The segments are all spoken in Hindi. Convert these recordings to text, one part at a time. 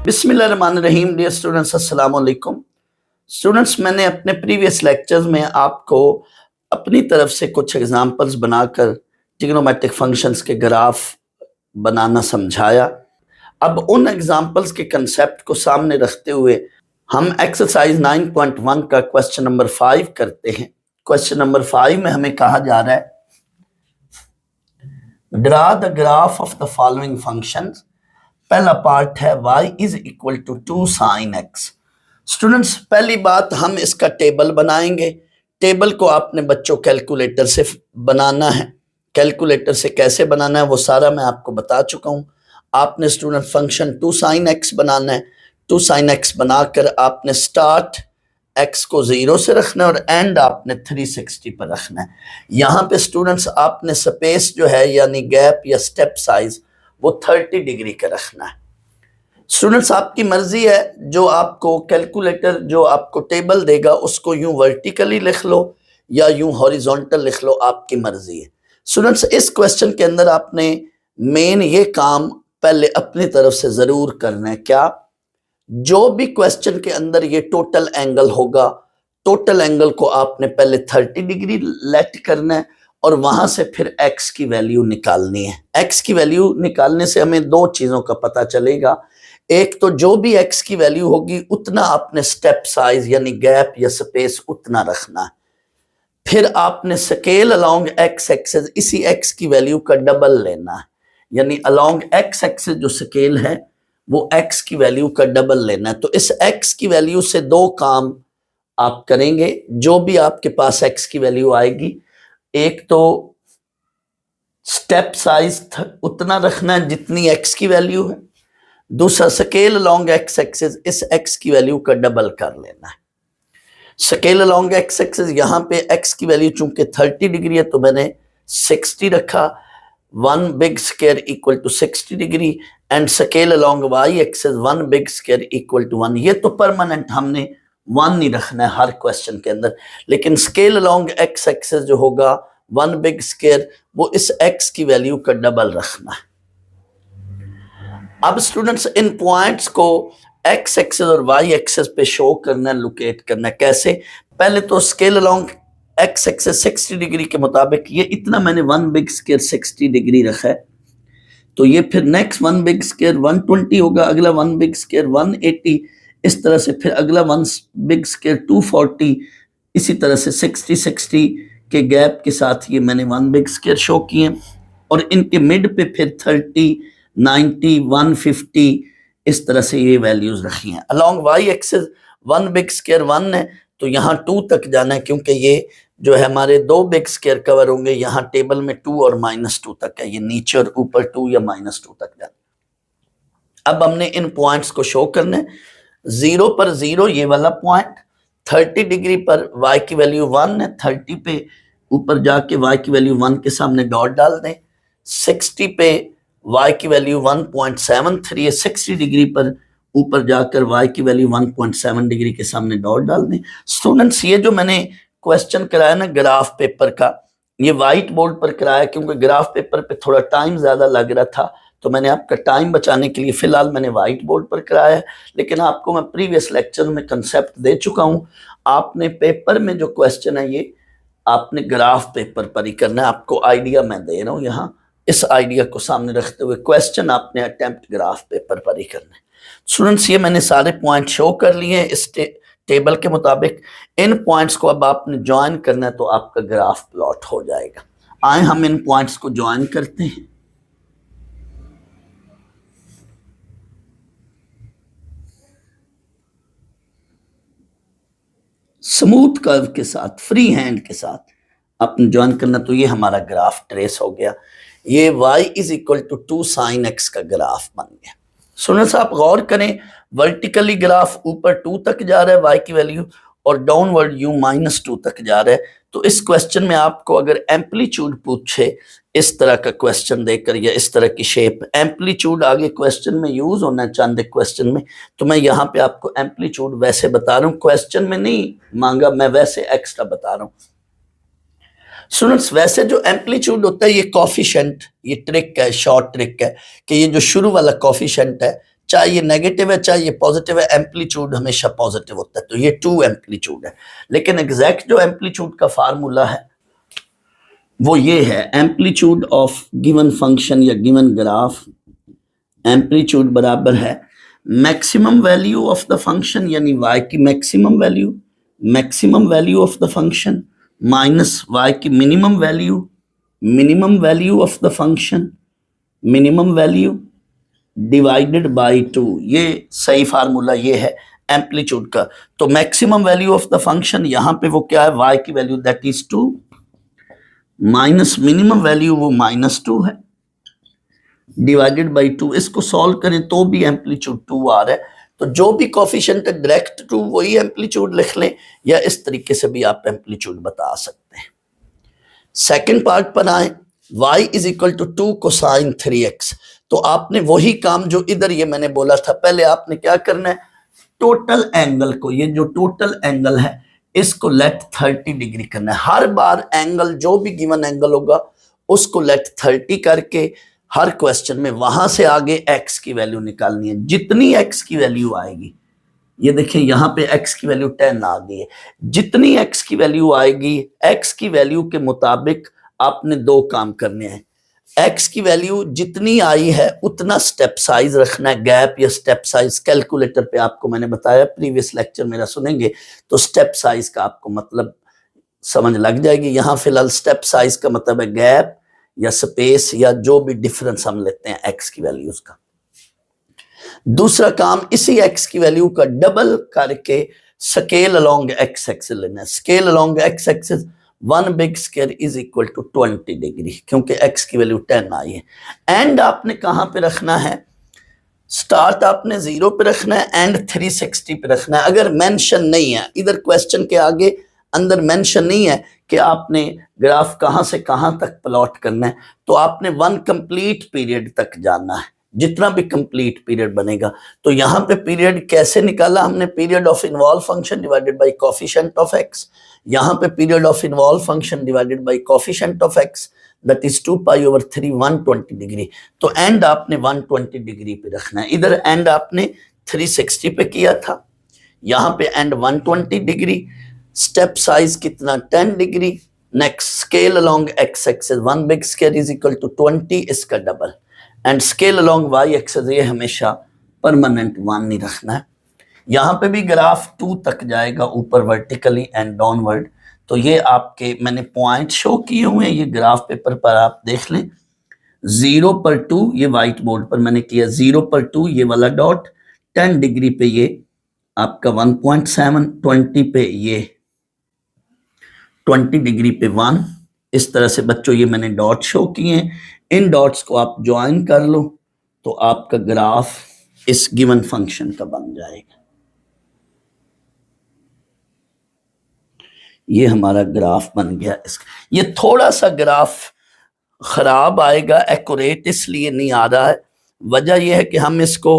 बिस्मिल्लाहिर्रहमानिर्रहीम। डियर स्टूडेंट्स, अस्सलाम वालेकुम। स्टूडेंट्स, मैंने अपने प्रीवियस लेक्चर्स में आपको अपनी तरफ से कुछ एग्जांपल्स बनाकर ट्रिग्नोमेट्रिक फंक्शंस के ग्राफ बनाना समझाया। अब उन एग्जांपल्स के कंसेप्ट को सामने रखते हुए हम एक्सरसाइज 9.1 का क्वेश्चन नंबर 5 करते हैं। क्वेश्चन नंबर 5 में हमें कहा जा रहा है, draw the graph of the following functions. पहला पार्ट है y is equal to 2 sin x। Students, पहली बात हम इसका टेबल बनाएंगे। टेबल को आपने बच्चों कैलकुलेटर से बनाना है। कैलकुलेटर से कैसे बनाना है वो सारा मैं आपको बता चुका हूं। आपने स्टूडेंट फंक्शन 2 sin x बनाना है। 2 sin x बनाकर आपने स्टार्ट x को 0 से रखना है और एंड आपने 360 पर रखना है। यहाँ पे स्टूडेंट्स आपने स्पेस जो है यानी गैप या स्टेप साइज वो 30 डिग्री का रखना है। स्टूडेंट्स, आपकी मर्जी है, जो आपको कैलकुलेटर जो आपको टेबल देगा उसको यूं वर्टिकली लिख लो या यूं हॉरिजॉन्टल लिख लो, आपकी मर्जी है। स्टूडेंट्स, इस क्वेश्चन के अंदर आपने मेन ये काम पहले अपनी तरफ से जरूर करना है। क्या? जो भी क्वेश्चन के अंदर ये टोटल एंगल होगा, टोटल एंगल को आपने पहले 30 डिग्री लेट करना है और वहां से फिर x की वैल्यू निकालनी है। x की वैल्यू निकालने से हमें दो चीजों का पता चलेगा। एक तो जो भी x की वैल्यू होगी उतना आपने स्टेप साइज यानी गैप या स्पेस उतना रखना है। फिर आपने स्केल अलोंग x एक्सिस इसी x की वैल्यू का डबल लेना है, यानी अलोंग x एक्सिस जो स्केल है वो x की वैल्यू का डबल लेना है। तो इस x की वैल्यू से दो काम आप करेंगे। जो भी आपके पास x की वैल्यू आएगी, एक तो स्टेप साइज उतना रखना है जितनी x की वैल्यू है, दूसरा स्केल अलोंग x एक्सिस इस x की वैल्यू का डबल कर लेना है। स्केल अलोंग x एक्सिस यहाँ पे x की वैल्यू चूंकि 30 डिग्री है तो मैंने 60 रखा, 1 big square equal to 60 degree, and scale along y axis 1 big square equal to 1। ये तो परमानेंट हमने 1 नहीं रखना है हर क्वेश्चन के अंदर, लेकिन स्केल अलोंग x एक्सिस जो होगा 1 बिग स्क्वायर वो इस x की वैल्यू का डबल रखना है। अब स्टूडेंट्स, इन पॉइंट्स को x एक्सिस और y एक्सिस पे शो करना है, लोकेट करना है। कैसे? पहले तो scale along x axis 60 degree के मुताबिक ये इतना मैंने 1 बिग स्क्वायर 60 डिग्री रखा है, तो ये फिर नेक्स्ट 1 बिग स्क्वायर 120 होगा, अगला 1 बिग स्क्वायर 180, इस तरह से फिर अगला 1 बिग स्क्वायर 240, इसी तरह से 60 के गैप के साथ ये मैंने 1 बिग स्क्वायर शो किए और इनके मिड पे फिर 30, 90, 150 इस तरह से ये वैल्यूज रखी हैं। Along y axis 1 big square 1 है तो यहाँ 2 तक जाना है, क्योंकि ये जो है हमारे 2 बिग स्क्वायर कवर होंगे। यहाँ टेबल में 2 और -2 तक है, ये नीचे और ऊपर 2 या -2 तक जाना। अब हमने इन पॉइंट्स को शो करना है। 0 पर 0 ये वाला पॉइंट, 30 डिग्री पर y की वैल्यू 1 है, 30 पे ऊपर जाके y की वैल्यू 1 के सामने डॉट डाल दें। 60 पे y की वैल्यू 1.73 है, 60 डिग्री पर ऊपर जाकर y की वैल्यू 1.7 डिग्री के सामने डॉट डाल दें। स्टूडेंट्स, ये जो मैंने क्वेश्चन कराया ना ग्राफ पेपर का, ये व्हाइट बोर्ड पर कराया क्योंकि ग्राफ पेपर पे थोड़ा टाइम ज्यादा लग रहा था, तो मैंने आपका टाइम बचाने के लिए फिलहाल मैंने व्हाइट बोर्ड पर कराया है। लेकिन आपको मैं प्रीवियस लेक्चर में कंसेप्ट दे चुका हूं। आपने पेपर में जो क्वेश्चन है ये आपने ग्राफ पेपर पर ही करना है। आपको आइडिया मैं दे रहा हूँ यहाँ, इस आइडिया को सामने रखते हुए क्वेश्चन आपने अटेम्प्ट ग्राफ पेपर पर ही करना है। स्टूडेंट्स, ये मैंने सारे पॉइंट शो कर लिए हैं इस टेबल के मुताबिक। इन पॉइंट्स को अब आपने ज्वाइन करना है तो आपका ग्राफ प्लॉट हो जाएगा। आए हम इन पॉइंट्स को ज्वाइन करते हैं। स्मूथ कर्व के साथ, फ्री हैंड के साथ आपने ज्वाइन करना, तो ये हमारा ग्राफ ट्रेस हो गया। ये y is equal to 2 sin x का ग्राफ बन गया। सुनो साहब, गौर करें, वर्टिकली ग्राफ ऊपर 2 तक जा रहा है y की वैल्यू और डाउनवर्ड u -2 तक जा रहा है। तो इस क्वेश्चन में आपको अगर एम्पलीट्यूड पूछे इस तरह का क्वेश्चन देकर या इस तरह की शेप, एम्पलीट्यूड आगे क्वेश्चन में यूज होना चाहते क्वेश्चन में, तो मैं यहाँ पे आपको एम्पलीट्यूड वैसे बता रहा हूँ, क्वेश्चन में नहीं मांगा, मैं वैसे एक्स्ट्रा बता रहा हूँ। स्टूडेंट्स, वैसे जो एम्पलीट्यूड होता है ये कॉफिशिएंट, ये ट्रिक है, शॉर्ट ट्रिक है कि ये जो शुरू वाला कॉफिशिएंट है चाहे ये नेगेटिव है चाहे ये पॉजिटिव है, एम्पलीट्यूड हमेशा पॉजिटिव होता है, तो ये 2 एम्पलीट्यूड है। लेकिन एग्जैक्ट जो एम्पलीट्यूड का फार्मूला है वो ये है, एम्पलीट्यूड ऑफ गिवन फंक्शन या गिवन ग्राफ, एम्पलीट्यूड बराबर है maximum value of the function यानी y की maximum value of the function minus y की minimum value of the function, minimum value divided by 2। ये सही फार्मूला ये है एम्पलीट्यूड का। तो maximum value of the function यहाँ पे वो क्या है, y की value that is 2 minus minimum value वो -2 है डिवाइडेड बाय 2। इसको सॉल्व करें तो भी एम्पलीट्यूड 2 आ रहा है, तो जो भी कोफिशिएंट है डायरेक्ट 2 वही एम्पलीट्यूड लिख लें, या इस तरीके से भी आप एम्पलीट्यूड बता सकते हैं। सेकंड पार्ट पर आए, y is equal to 2 cosine 3x। तो आपने वही काम जो इधर ये मैंने बोला था, पहले आपने क्या करना है, टोटल एंगल को, ये जो टोटल एंगल है इसको लेट 30 डिग्री करना है। हर बार एंगल जो भी गिवन एंगल होगा उसको लेट 30 करके हर क्वेश्चन में वहां से आगे x की वैल्यू निकालनी है। जितनी x की वैल्यू आएगी, ये देखिए यहाँ पे x की वैल्यू 10 आ गई है, जितनी x की वैल्यू आएगी x की वैल्यू के मुताबिक आपने 2 काम करने हैं। x की वैल्यू जितनी आई है उतना स्टेप साइज रखना है। गैप या स्टेप साइज कैलकुलेटर पे आपको मैंने बताया, प्रीवियस लेक्चर मेरा सुनेंगे तो स्टेप साइज का आपको मतलब समझ लग जाएगी। यहाँ फिलहाल स्टेप साइज का मतलब है गैप या स्पेस या जो भी डिफरेंस हम लेते हैं x की वैल्यूज का। दूसरा काम, इसी x की वैल्यू का डबल करके स्केल अलोंग x एक्सिस लेना है। Scale along x axis 1 big square is equal to 20 degree, क्योंकि x की वैल्यू 10 आई है। एंड आपने कहां पे रखना है, स्टार्ट आपने 0 पे रखना है, एंड 360 पे रखना है। अगर मेंशन नहीं है इधर क्वेश्चन के आगे अंदर मेंशन नहीं है कि आपने ग्राफ कहां से कहां तक प्लॉट करना है, तो आपने 1 कंप्लीट पीरियड तक जाना है, जितना भी कंप्लीट पीरियड बनेगा। तो यहाँ पे पीरियड कैसे निकाला हमने, period of involve function divided by coefficient of x। यहाँ पे period of involve function divided by coefficient of x that is 2π/3 120 degree. तो एंड आपने 120 डिग्री पे रखना है। इधर एंड आपने 360 पे किया था, यहाँ पे एंड 120 डिग्री। स्टेप साइज कितना, 10 degree. Next, scale along x axis 1 big square is equal to 20, इसका double. And scale along y axis, ये हमेशा परमानेंट 1 नहीं रखना है। यहाँ पे भी ग्राफ 2 तक जाएगा ऊपर वर्टिकली एंड डाउनवर्ड। तो ये आपके मैंने पॉइंट शो किए हुए हैं, ये ग्राफ पेपर पर आप देख लें। 0 पर 2 ये व्हाइट बोर्ड पर मैंने किया, 0 पर 2 ये वाला डॉट, 10 डिग्री पे ये आपका 1.7, 20 पे ये 20 डिग्री पे 1। इस तरह से बच्चों ये मैंने डॉट शो किए हैं, इन डॉट्स को आप ज्वाइन कर लो तो आपका ग्राफ इस गिवन फंक्शन का बन जाएगा। ये हमारा ग्राफ बन गया। ये थोड़ा सा ग्राफ खराब आएगा, एक्यूरेट इसलिए नहीं आ रहा है। वजह यह है कि हम इसको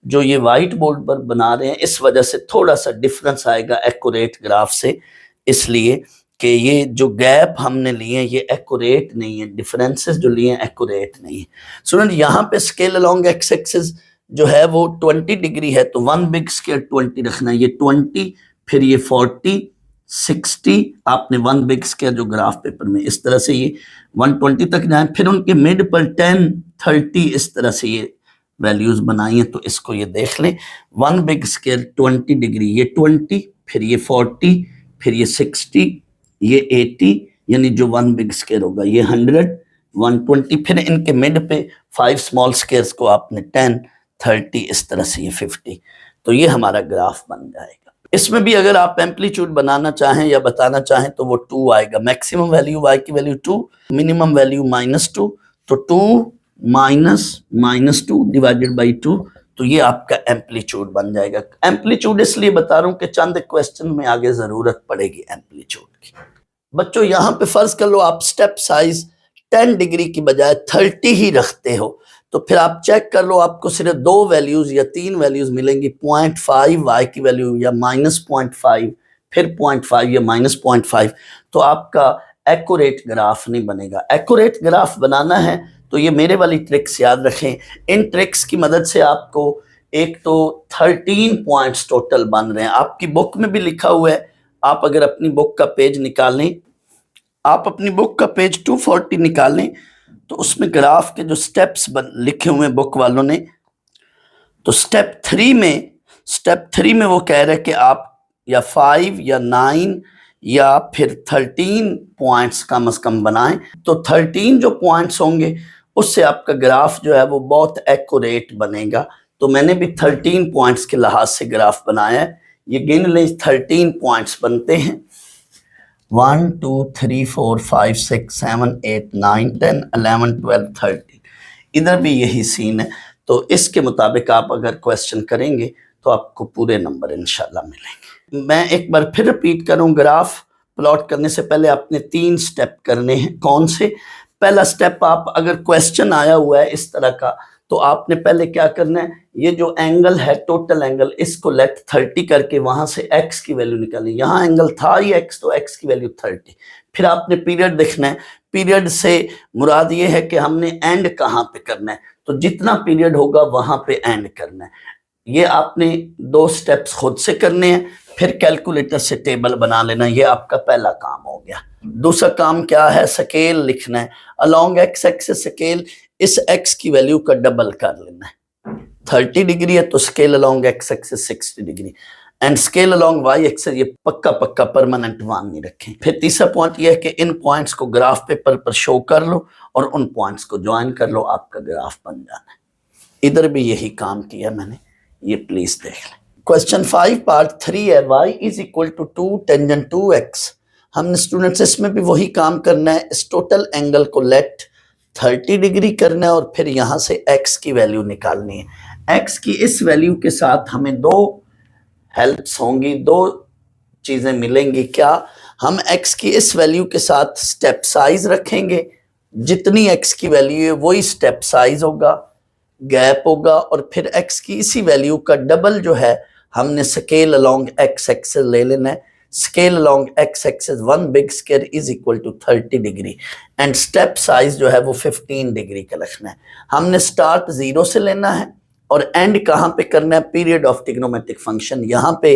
जो ये व्हाइट बोर्ड पर बना रहे हैं इस वजह से थोड़ा सा डिफरेंस आएगा एक्यूरेट ग्राफ से, इसलिए कि ये जो गैप हमने लिए ये एक्यूरेट नहीं है, डिफरेंसेस जो लिए हैं एक्यूरेट नहीं है। स्टूडेंट यहाँ पे स्केल अलोंग x एक्सिस जो है वो 20 डिग्री है, तो 1 बिग स्क्वायर 20 रखना है। ये 20 फिर ये 40 60, आपने 1 बिग स्क्वायर जो ग्राफ पेपर में इस तरह से ये 120 तक जाए, फिर उनके मिड पर 10 30 इस तरह से ये वैल्यूज बनाई हैं। तो इसको ये देख लें, 1 बिग स्क्वायर 20 डिग्री, ये 20 फिर ये 40 फिर ये 60 ये 80, यानी जो 1 बिग स्क्वायर होगा ये 100 120, फिर इनके मिड पे 5 स्मॉल स्क्वायर्स को आपने 10 30 इस तरह से ये 50। तो ये हमारा ग्राफ बन जाएगा। इसमें भी अगर आप एम्पलीट्यूड बनाना चाहें या बताना चाहें तो वो 2 आएगा। मैक्सिमम वैल्यू y की वैल्यू 2, मिनिमम वैल्यू -2, तो 2 -2 डिवाइडेड बाई 2, तो ये आपका एम्पलीट्यूड बन जाएगा। एम्पलीट्यूड इसलिए बता रहा हूं कि चंद क्वेश्चन में आगे जरूरत पड़ेगी एम्पलीट्यूड की। बच्चों यहाँ पे फर्ज कर लो आप स्टेप साइज 10 डिग्री की बजाय 30 ही रखते हो, तो फिर आप चेक कर लो आपको सिर्फ 2 वैल्यूज या 3 वैल्यूज मिलेंगी, 0.5 y की वैल्यू या -0.5 फिर 0.5 या -0.5, तो आपका एक्यूरेट ग्राफ नहीं बनेगा। एक्यूरेट ग्राफ बनाना है तो ये मेरे वाली ट्रिक्स याद रखें। इन ट्रिक्स की मदद से आपको एक तो 13 पॉइंट्स टोटल बन रहे हैं। आपकी बुक में भी लिखा हुआ है, आप अगर अपनी बुक का पेज निकालें, आप अपनी बुक का पेज 240 निकालें तो उसमें ग्राफ के जो स्टेप्स लिखे हुए हैं बुक वालों ने, तो स्टेप 3 में वो कह रहे हैं कि आप या 5 या 9 या फिर 13 पॉइंट्स कम से कम बनाएं। तो 13 जो पॉइंट्स होंगे उससे आपका ग्राफ जो है वो बहुत एक्यूरेट बनेगा। तो मैंने भी 13 पॉइंट्स के लिहाज से ग्राफ बनाया है। ये गिन लें, 13 पॉइंट्स बनते हैं 1 2 3 4 5 6 7 8 9 10 11 12 13। इधर भी यही सीन है। तो इसके मुताबिक आप अगर क्वेश्चन करेंगे तो आपको पूरे नंबर इंशाल्लाह मिलेंगे। मैं एक बार फिर रिपीट करूं, ग्राफ प्लॉट करने से पहले आपने 3 स्टेप करने हैं। कौन से? पहला स्टेप, आप अगर क्वेश्चन आया हुआ है इस तरह का तो आपने पहले क्या करना है, ये जो एंगल है टोटल एंगल, इसको लेट 30 करके वहां से x की वैल्यू निकालें। यहाँ एंगल था ही x, तो x की वैल्यू 30। फिर आपने पीरियड देखना है, पीरियड से मुराद ये है कि हमने एंड कहाँ पे करना है, तो जितना पीरियड होगा वहां पे एंड करना है। ये आपने 2 स्टेप्स खुद से करने हैं, फिर कैलकुलेटर से टेबल बना लेना। ये आपका पहला काम हो गया। दूसरा काम क्या है, स्केल लिखना है। अलोंग एक्स एक्सिस स्केल, इस x की वैल्यू का डबल कर लेना है। 30 डिग्री है तो scale along x axis 60 degree, and scale along y axis ये पक्का परमानेंट मान नहीं रखें। फिर तीसरा पॉइंट ये है कि इन पॉइंट्स को ग्राफ पेपर पर शो कर लो और उन पॉइंट्स को ज्वाइन कर लो, आपका ग्राफ बन जाना है। इधर भी यही काम किया मैंने, ये प्लीज देख लें। क्वेश्चन 5 पार्ट 3 है, y is equal to 2 tangent 2x। हमने स्टूडेंट्स इसमें भी वही काम करना है, इस टोटल एंगल को लेट 30 डिग्री करना है और फिर यहां से x की वैल्यू निकालनी है। x की इस वैल्यू के साथ हमें 2 हेल्प्स होंगी, 2 चीजें मिलेंगी। क्या? हम x की इस वैल्यू के साथ स्टेप साइज रखेंगे, जितनी x की वैल्यू है वही स्टेप साइज होगा, गैप होगा, और फिर x की इसी वैल्यू का डबल जो है हमने स्केल अलोंग x एक्सिस ले लेना है। Scale along x axis 1 big square is equal to 30 degree, and step size जो है वो 15 डिग्री का रखना है। हमने स्टार्ट 0 से लेना है और एंड कहाँ पे करना है, पीरियड ऑफ ट्रिग्नोमेट्रिक फंक्शन। यहाँ पे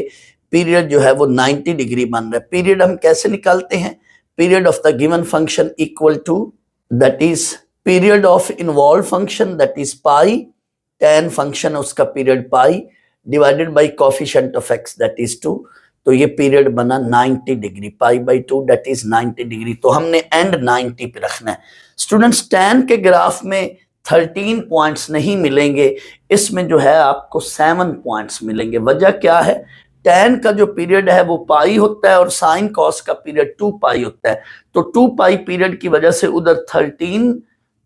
पीरियड जो है वो 90 डिग्री बन रहा है। पीरियड हम कैसे निकालते हैं, period of the given function equal to that is period of involve function that is pi, tan function उसका period pi divided by coefficient of x that is 2। तो ये पीरियड बना 90 degree, pi by 2 that is 90 degree. तो हमने एंड 90 पे रखना है। स्टूडेंट्स tan के ग्राफ में 13 पॉइंट्स नहीं मिलेंगे, इसमें जो है आपको 7 पॉइंट्स मिलेंगे। वजह क्या है, tan का जो पीरियड है वो पाई होता है और साइन कॉस का पीरियड 2 पाई होता है। तो 2 पाई पीरियड की वजह से उधर 13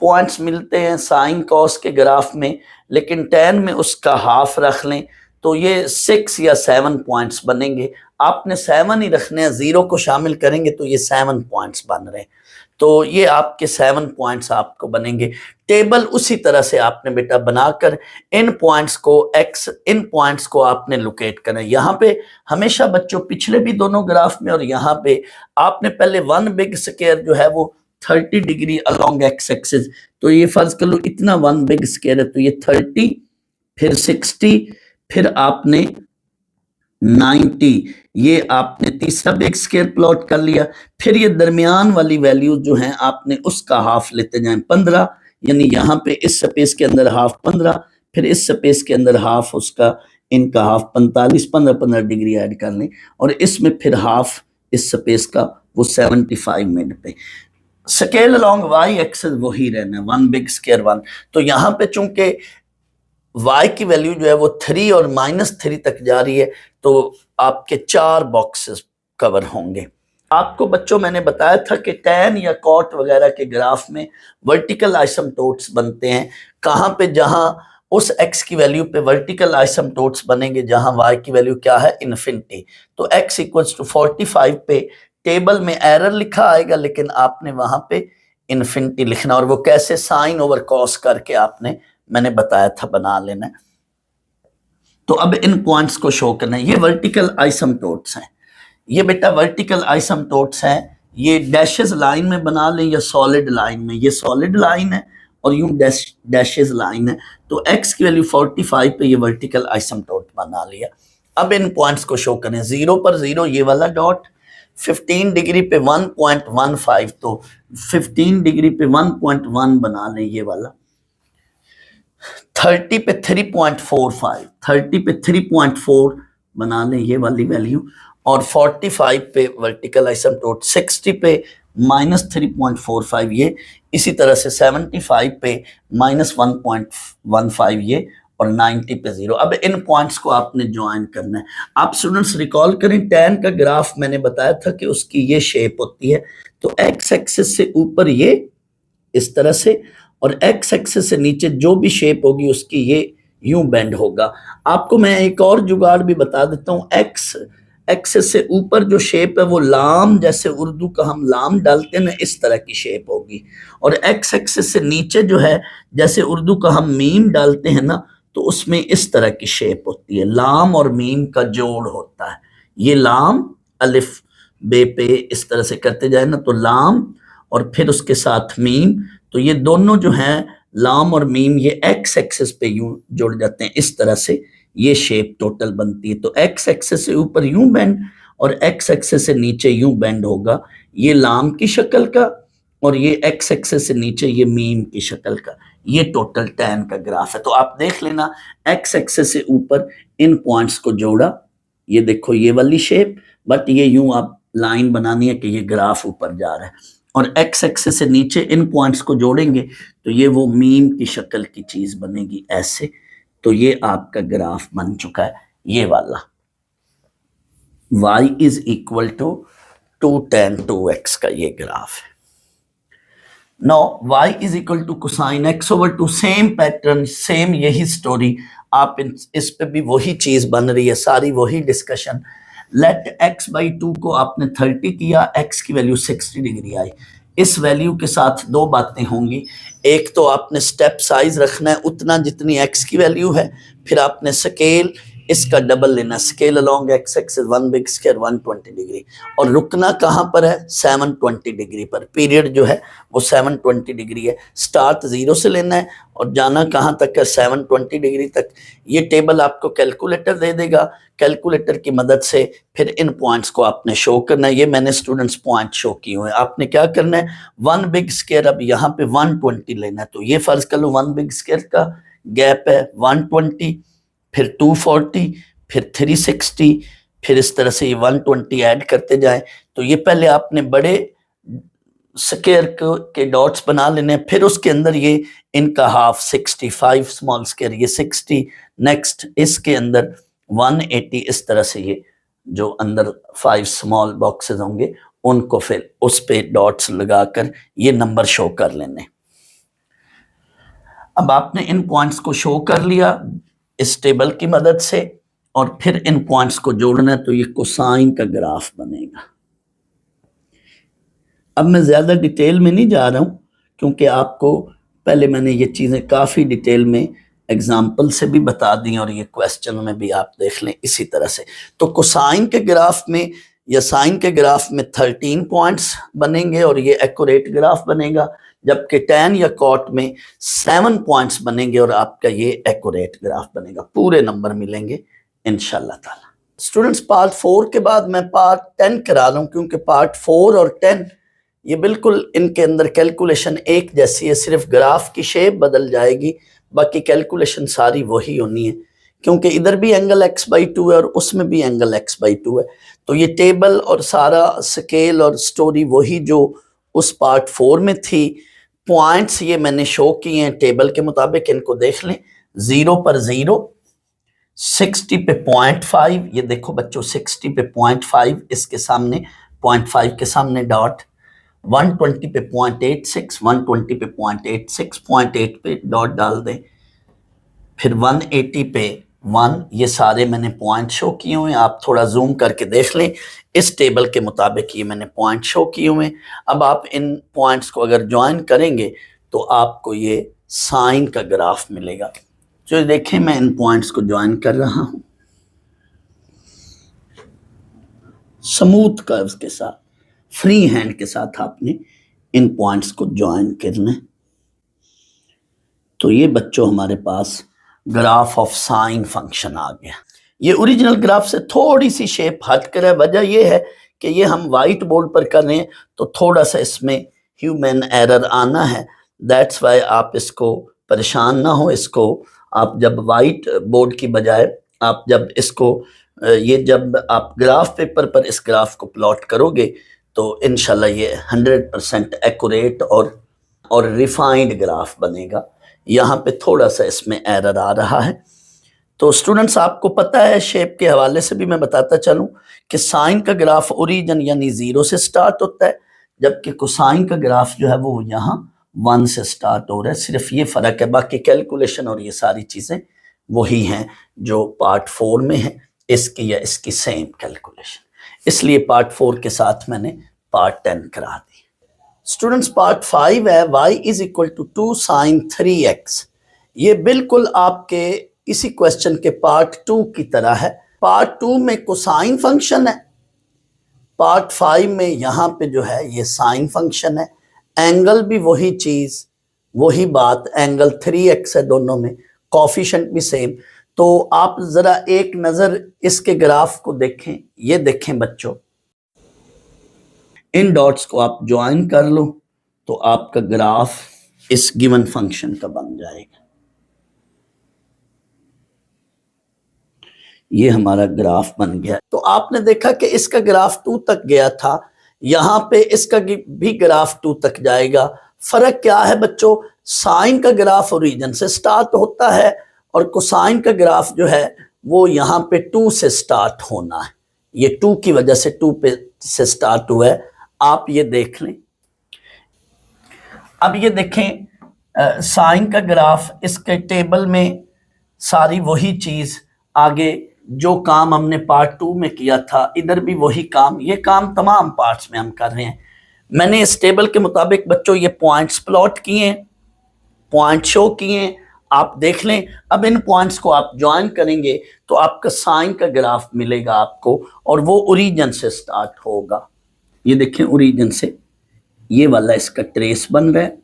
पॉइंट्स मिलते हैं साइन कॉस के ग्राफ में, लेकिन tan में उसका हाफ रख लें तो ये 6 या 7 पॉइंट्स बनेंगे। आपने 7 ही रखने हैं, 0 को शामिल करेंगे तो ये 7 पॉइंट्स बन रहे हैं। तो ये आपके 7 पॉइंट्स आपको बनेंगे। टेबल उसी तरह से आपने बेटा बनाकर इन पॉइंट्स को आपने लोकेट करना है। यहाँ पे हमेशा बच्चों पिछले भी दोनों ग्राफ में और यहाँ पे आपने पहले 1 बिग स्क्वायर जो है वो 30 डिग्री अलोंग एक्स एक्सिस, तो ये फर्ज कर लो इतना 1 बिग स्क्वायर है, तो ये 30 फिर 60 फिर आपने 90, ये आपने तीसरा बिग स्क्वायर प्लॉट कर लिया। फिर ये दरमियान वाली वैल्यू जो है आपने उसका हाफ लेते जाएं 15, यानी यहाँ पे इस स्पेस के अंदर हाफ 15, फिर इस स्पेस के अंदर हाफ उसका, इनका हाफ 45, 15 डिग्री ऐड कर लें और इसमें फिर हाफ इस स्पेस का वो 75 मिनट पे। स्केल अलोंग वाई एक्सिस वही रहना है 1 बिग स्क्वायर 1। तो यहाँ पे चूंकि y की वैल्यू जो है वो 3 और -3 तक जा रही है तो आपके 4 बॉक्सेस कवर होंगे। आपको बच्चों मैंने बताया था कि tan या cot वगैरह के ग्राफ में वर्टिकल आइसमटोट्स बनते हैं। कहाँ पे, जहां उस x की वैल्यू पे वर्टिकल आइसमटोट्स बनेंगे जहां y की वैल्यू क्या है, इन्फिनिटी। तो x इक्वल्स टू 45 पे टेबल में एरर लिखा आएगा, लेकिन आपने वहां पे इन्फिनिटी लिखना, और वो कैसे, साइन ओवर कॉस करके आपने, मैंने बताया था, बना लेना। तो अब इन पॉइंट्स को शो करना है। ये वर्टिकल आइसमटोट्स हैं, ये बेटा वर्टिकल आइसमटोट्स हैं। ये डैशेस लाइन में बना लें या सॉलिड लाइन में। ये सॉलिड लाइन है और यूं डैशेस लाइन है, तो x की वैल्यू 45 पे ये वर्टिकल आइसमटोट बना लिया। अब इन पॉइंट्स को शो करें, 0 पर 0 ये वाला डॉट, 15 डिग्री पे 1.15, तो 15 डिग्री पे 1.1 बना लें ये वाला, 30 पे 3.45, 30 पे 3.4 बना लें ये वाली वैल्यू, और 45 पे वर्टिकल आइसमटोट, 60 पे -3.45 ये, इसी तरह से 75 पे -1.15 ये, और 90 पे 0। अब इन पॉइंट्स को आपने ज्वाइन करना है। आप स्टूडेंट्स रिकॉल करें, टैन का ग्राफ मैंने बताया था कि उसकी ये शेप होती है, तो एक्स एक्सिस से ऊपर ये इस तरह से, और एक्स एक्सिस से नीचे जो भी शेप होगी उसकी ये यूं बेंड होगा। आपको मैं एक और जुगाड़ भी बता देता हूं, एक्स एक्सिस से ऊपर जो शेप है वो लाम, जैसे उर्दू का हम लाम डालते हैं ना, इस तरह की शेप होगी, और एक्स एक्सिस से नीचे जो है जैसे उर्दू का हम मीम डालते हैं ना, तो उसमें इस तरह की शेप होती है, लाम और मीम का जोड़ होता है। ये लाम अलिफ बे पे इस तरह से करते जाए ना, तो लाम और फिर उसके साथ मीम, तो ये दोनों जो हैं लाम और मीम ये एक्स एक्सिस पे यूं जुड़ जाते हैं, इस तरह से ये शेप टोटल बनती है। तो एक्स एक्सिस से ऊपर यूं बेंड और एक्स एक्सिस से नीचे यूं बेंड होगा, ये लाम की शक्ल का, और ये एक्स एक्सिस से नीचे ये मीम की शक्ल का, ये टोटल टैन का ग्राफ है। तो आप देख लेना, एक्स एक्सिस से ऊपर इन पॉइंट्स को जोड़ा, ये देखो ये वाली शेप, बट ये यूं आप लाइन बनानी है कि ये ग्राफ ऊपर जा रहा है, और एक्स एक्सिस से नीचे इन पॉइंट्स को जोड़ेंगे तो ये वो मीम की शक्ल की चीज बनेगी ऐसे। तो ये आपका ग्राफ बन चुका है, ये वाला y is equal to 2 tan 2x का ये ग्राफ है। No y is equal to cosine x over 2, same pattern, same यही स्टोरी, आप इस पे भी वही चीज बन रही है, सारी वही डिस्कशन। लेट x बाई 2 को आपने 30 किया, x की वैल्यू 60 डिग्री आई। इस वैल्यू के साथ दो बातें होंगी, एक तो आपने स्टेप साइज रखना है उतना जितनी x की वैल्यू है, फिर आपने स्केल इसका डबल लेना, scale along x axis 1 big square 120 degree, और रुकना कहाँ पर है 720 डिग्री पर, पीरियड जो है वो 720 डिग्री है। स्टार्ट 0 से लेना है और जाना कहाँ तक है 720 डिग्री तक। ये टेबल आपको कैलकुलेटर दे देगा, कैलकुलेटर की मदद से फिर इन पॉइंट्स को आपने शो करना है। ये मैंने स्टूडेंट्स पॉइंट शो किए हुए हैं, आपने क्या करना है 1 बिग स्क्वायर, अब यहाँ पे 120 लेना है, तो ये फर्ज कर लो 1 बिग स्क्वायर का गैप है 120, फिर 240, फिर 360, फिर इस तरह से ये 120 ऐड करते जाएं। तो ये पहले आपने बड़े स्क्वायर के डॉट्स बना लेने हैं, फिर उसके अंदर ये इनका हाफ 65 स्मॉल स्क्वायर ये 60, नेक्स्ट इसके अंदर 180, इस तरह से ये जो अंदर 5 स्मॉल बॉक्सेस होंगे उनको फिर उस पे डॉट्स लगाकर ये नंबर शो कर लेने। अब आपने इन पॉइंट्स को शो कर लिया इस टेबल की मदद से, और फिर इन पॉइंट्स को जोड़ना है, तो ये कोसाइन का ग्राफ बनेगा। अब मैं ज़्यादा डिटेल में नहीं जा रहा हूं, क्योंकि आपको पहले मैंने ये चीज़ें काफ़ी डिटेल में एग्जाम्पल से भी बता दी, और ये क्वेश्चन में भी आप देख लें इसी तरह से। तो कोसाइन के ग्राफ में या साइन के ग्राफ में 13 पॉइंट्स बनेंगे और ये एक्यूरेट ग्राफ बनेगा, जबकि टैन या कॉट में 7 पॉइंट्स बनेंगे और आपका ये एक्यूरेट ग्राफ बनेगा। पूरे नंबर मिलेंगे इंशाल्लाह ताला। स्टूडेंट्स, पार्ट 4 के बाद मैं पार्ट 10 करा रहा हूँ, क्योंकि पार्ट 4 और 10 ये बिल्कुल इनके अंदर कैलकुलेशन एक जैसी है, सिर्फ ग्राफ की शेप बदल जाएगी, बाकी कैलकुलेशन सारी वही होनी है, क्योंकि इधर भी एंगल x/2 है और उसमें भी एंगल x/2 है। तो ये टेबल और सारा स्केल और स्टोरी वही जो उस पार्ट 4 में थी। पॉइंट्स ये मैंने शो किए हैं टेबल के मुताबिक, इनको देख लें। 0 पर 0, 60 पे 0.5, ये देखो बच्चों 60 पे 0.5, इसके सामने 0.5 के सामने डॉट, 120 पे 0.86, 120 पे 0.86, 0.8 पे डॉट डाल दें, फिर 180 पे 1, ये सारे मैंने पॉइंट शो किए हुए हैं, आप थोड़ा जूम करके देख लें। इस टेबल के मुताबिक ये मैंने पॉइंट शो किए हुए हैं। अब आप इन पॉइंट्स को अगर ज्वाइन करेंगे तो आपको ये साइन का ग्राफ मिलेगा। जो देखें मैं इन पॉइंट्स को ज्वाइन कर रहा हूं स्मूथ कर्व्स के साथ, फ्री हैंड के साथ आपने इन पॉइंट्स को ज्वाइन करना है। तो ये बच्चों हमारे पास ग्राफ ऑफ साइन फंक्शन आ गया। ये ओरिजिनल ग्राफ से थोड़ी सी शेप हट कर है, वजह ये है कि ये हम वाइट बोर्ड पर कर रहे हैं तो थोड़ा सा इसमें ह्यूमन एरर आना है, दैट्स वाई आप इसको परेशान ना हो। इसको आप जब वाइट बोर्ड की बजाय आप जब इसको जब आप ग्राफ पेपर पर इस ग्राफ को प्लॉट करोगे तो इंशाल्लाह ये 100% एक्यूरेट और रिफाइंड ग्राफ बनेगा। यहाँ पे थोड़ा सा इसमें एरर आ रहा है। तो स्टूडेंट्स आपको पता है, शेप के हवाले से भी मैं बताता चलूं कि साइन का ग्राफ ओरिजिन यानी 0 से स्टार्ट होता है, जबकि कोसाइन का ग्राफ जो है वो यहाँ 1 से स्टार्ट हो रहा है। सिर्फ ये फ़र्क है, बाकी कैलकुलेशन और ये सारी चीज़ें वही हैं जो पार्ट 4 में है, इसकी या इसकी सेम कैलकुलेशन, इसलिए पार्ट 4 के साथ मैंने पार्ट 10 करा दी। स्टूडेंट्स पार्ट 5 है y is equal to 2 sine 3x। ये बिल्कुल आपके इसी क्वेश्चन के पार्ट 2 की तरह है। पार्ट 2 में कोसाइन फंक्शन है, पार्ट 5 में यहाँ पे जो है ये साइन फंक्शन है। एंगल भी वही चीज, वही बात, एंगल 3x है दोनों में, कोफिशिएंट भी सेम। तो आप जरा एक नजर इसके ग्राफ को देखें। ये देखें बच्चों, इन डॉट्स को आप ज्वाइन कर लो तो आपका ग्राफ इस गिवन फंक्शन का बन जाएगा। ये हमारा ग्राफ बन गया। तो आपने देखा कि इसका ग्राफ 2 तक गया था, यहां पे इसका भी ग्राफ 2 तक जाएगा। फर्क क्या है बच्चों, साइन का ग्राफ ओरिजिन से स्टार्ट होता है और कोसाइन का ग्राफ जो है वो यहाँ पे 2 से स्टार्ट होना है। ये 2 की वजह से 2 पे से स्टार्ट हुआ है, आप ये देख लें। अब ये देखें साइन का ग्राफ, इसके टेबल में सारी वही चीज, आगे जो काम हमने पार्ट 2 में किया था इधर भी वही काम, ये काम तमाम पार्ट्स में हम कर रहे हैं। मैंने इस टेबल के मुताबिक बच्चों ये पॉइंट्स प्लॉट किए, पॉइंट शो किए, आप देख लें। अब इन पॉइंट्स को आप ज्वाइन करेंगे तो आपका साइन का ग्राफ मिलेगा आपको, और वो ओरिजिन से स्टार्ट होगा। ये देखें ओरिजिन से ये वाला इसका ट्रेस बन रहा है,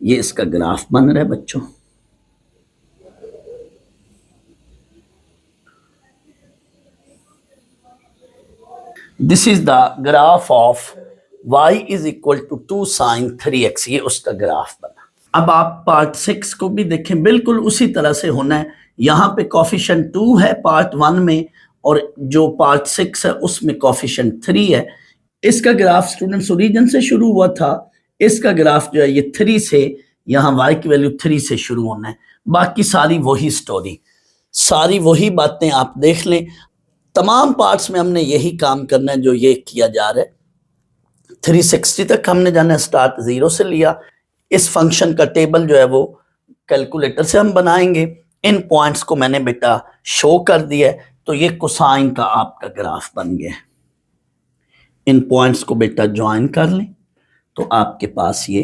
ये इसका ग्राफ बन रहा है बच्चों। This is the graph of y is equal to 2 sine 3x, ये उसका ग्राफ बना। अब आप पार्ट 6 को भी देखें, बिल्कुल उसी तरह से होना है। यहाँ पे कोफिशिएंट 2 है पार्ट 1 में, और जो पार्ट 6 है उसमें कोफिशिएंट 3 है। इसका ग्राफ स्टूडेंट्स ओरिजिन से शुरू हुआ था, इसका ग्राफ जो है ये 3 से, यहाँ y की वैल्यू 3 से शुरू होना है। बाकी सारी वही स्टोरी, सारी वही बातें आप देख लें। तमाम पार्ट्स में हमने यही काम करना है जो ये किया जा रहा है। 360 तक हमने जाना है, स्टार्ट 0 से लिया। इस फंक्शन का टेबल जो है वो कैलकुलेटर से हम बनाएंगे। इन पॉइंट्स को मैंने बेटा शो कर दिया है, तो ये कोसाइन का आपका ग्राफ बन गया। इन पॉइंट्स को बेटा ज्वाइन कर लें तो आपके पास ये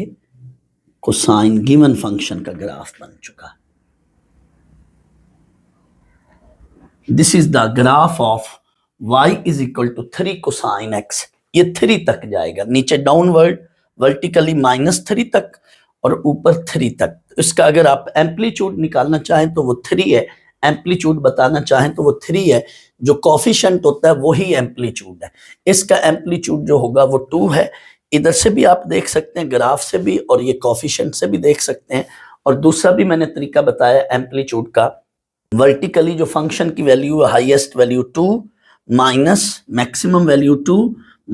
कोसाइन गिवन फंक्शन का ग्राफ बन चुका। This is the graph of y is equal to 3 cosine x। ये 3 तक जाएगा, नीचे डाउनवर्ड वर्टिकली -3 तक और ऊपर 3 तक। इसका अगर आप एम्पलीट्यूड निकालना चाहें तो वो 3 है, एम्पलीट्यूड बताना चाहें तो वो 3 है। जो कोफिशिएंट होता है वही एम्पलीट्यूड है। इसका एम्पलीट्यूड जो होगा वो 2 है। इधर से भी आप देख सकते हैं, ग्राफ से भी, और ये कोफिशिएंट से भी देख सकते हैं। और दूसरा भी मैंने तरीका बताया एम्पलीट्यूड का, वर्टिकली जो फंक्शन की वैल्यू है, highest value 2 minus maximum value 2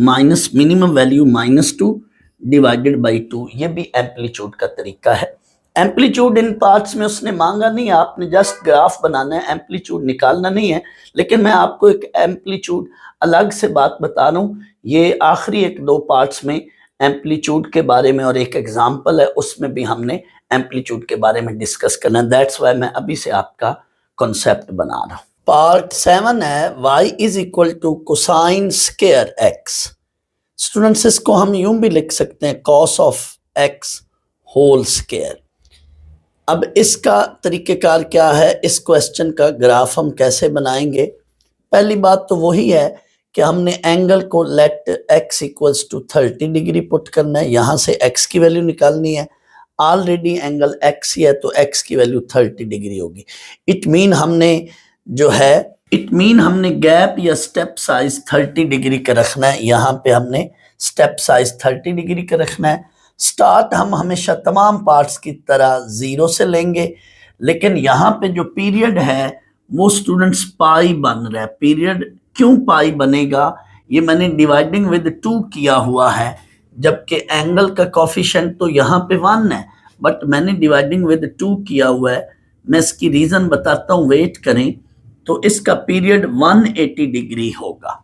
minus minimum value -2 divided by 2, ये भी एम्पलीट्यूड का तरीका है। एम्पलीट्यूड इन पार्ट्स में उसने मांगा नहीं है, आपने जस्ट ग्राफ बनाना है, एम्पलीट्यूड निकालना नहीं है। लेकिन मैं आपको एक एम्पलीट्यूड अलग से बात बता रहा हूँ, ये आखिरी 1-2 पार्ट्स में एम्पलीट्यूड के बारे में, और एक एग्जाम्पल है उसमें भी हमने एम्पलीट्यूड के बारे में डिस्कस करना है। दैट्स वाई मैं अभी से आपका कॉन्सेप्ट बना रहा हूँ। पार्ट 7 है y is equal to cosine square x। Students इसको हम यूं भी लिख सकते हैं cos of x whole square. अब इसका तरीक़ेकार क्या है, इस क्वेश्चन का ग्राफ हम कैसे बनाएंगे। पहली बात तो वही है कि हमने एंगल को let x equals to 30 degree put करना है, यहाँ से x की वैल्यू निकालनी है। ऑलरेडी एंगल एक्स ही है तो एक्स की वैल्यू 30 डिग्री होगी। इट मीन हमने गैप या स्टेप साइज 30 डिग्री का रखना है। यहाँ पे हमने स्टेप साइज 30 डिग्री का रखना है। स्टार्ट हम हमेशा तमाम पार्ट्स की तरह 0 से लेंगे, लेकिन यहाँ पे जो पीरियड है वो स्टूडेंट्स पाई बन रहा है। पीरियड क्यों पाई बनेगा, ये मैंने डिवाइडिंग विद 2 किया हुआ है, जबकि एंगल का कोफिशिएंट तो यहाँ पे 1 है, बट मैंने डिवाइडिंग विद 2 किया हुआ है। मैं इसकी रीजन बताता हूँ, वेट करें। तो इसका पीरियड 180 डिग्री होगा।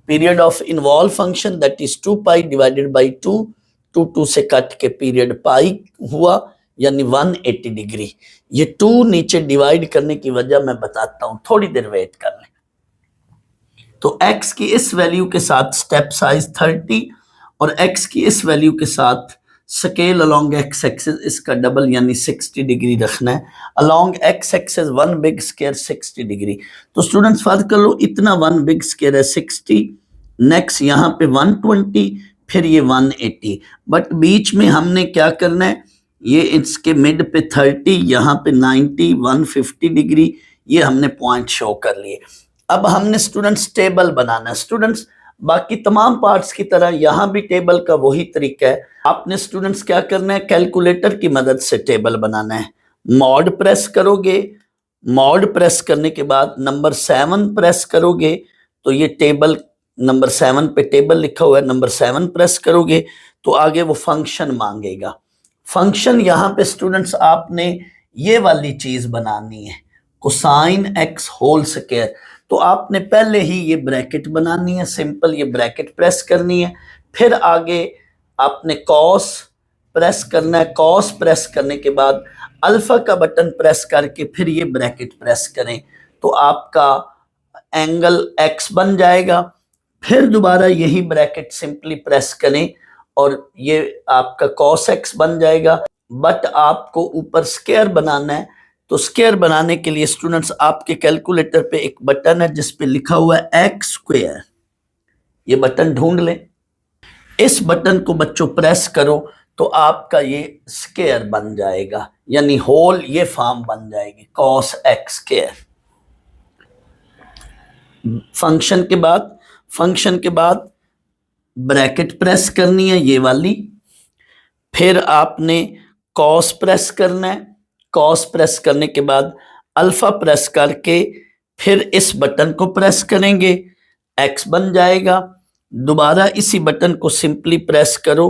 Period of involve function that is 2 pi divided by 2, 2 से कट के पीरियड पाई हुआ, यानी 180 डिग्री। ये 2 नीचे डिवाइड करने की वजह मैं बताता हूं, थोड़ी देर वेट कर लें। तो x की इस वैल्यू के साथ स्टेप साइज 30 और x की इस वैल्यू के साथ स्केल अलोंग x एक्सिस इसका डबल यानी 60 डिग्री रखना है। Along x axis 1 big square 60 degree. तो स्टूडेंट्स फर्क कर लो, इतना 1 बिग स्क्वायर है 60, नेक्स्ट यहाँ पे 120, फिर ये 180, बट बीच में हमने क्या करना है, ये इसके मिड पे 30, यहाँ पे 90, 150 डिग्री, ये हमने पॉइंट शो कर लिए। अब हमने स्टूडेंट्स टेबल बनाना है। स्टूडेंट्स बाकी तमाम पार्ट्स की तरह यहाँ भी टेबल का वही तरीका है। आपने स्टूडेंट्स क्या करना है, कैलकुलेटर की मदद से टेबल बनाना है। मॉड प्रेस करोगे, मॉड प्रेस करने के बाद नंबर 7 प्रेस करोगे तो ये टेबल नंबर 7 पे टेबल लिखा हुआ है, नंबर 7 प्रेस करोगे तो आगे वो फंक्शन मांगेगा। फंक्शन यहाँ पे स्टूडेंट्स आपने ये वाली चीज बनानी है, कोसाइन एक्स होल स्क्वायर। तो आपने पहले ही ये ब्रैकेट बनानी है, सिंपल ये ब्रैकेट प्रेस करनी है, फिर आगे आपने कॉस प्रेस करना है। कॉस प्रेस करने के बाद अल्फा का बटन प्रेस करके फिर ये ब्रैकेट प्रेस करें तो आपका एंगल एक्स बन जाएगा। फिर दोबारा यही ब्रैकेट सिंपली प्रेस करें और ये आपका कॉस एक्स बन जाएगा। बट आपको ऊपर स्क्वायर बनाना है, तो स्क्वायर बनाने के लिए स्टूडेंट्स आपके कैलकुलेटर पे एक बटन है जिस पे लिखा हुआ है एक्स स्क्वायर। ये बटन ढूंढ लें, इस बटन को बच्चों प्रेस करो तो आपका ये स्क्वायर बन जाएगा, यानी होल ये फॉर्म बन जाएगी कॉस एक्स स्क्वायर। फंक्शन के बाद ब्रैकेट प्रेस करनी है ये वाली, फिर आपने कॉस प्रेस करना है। कॉस प्रेस करने के बाद अल्फा प्रेस करके फिर इस बटन को प्रेस करेंगे, एक्स बन जाएगा। दोबारा इसी बटन को सिंपली प्रेस करो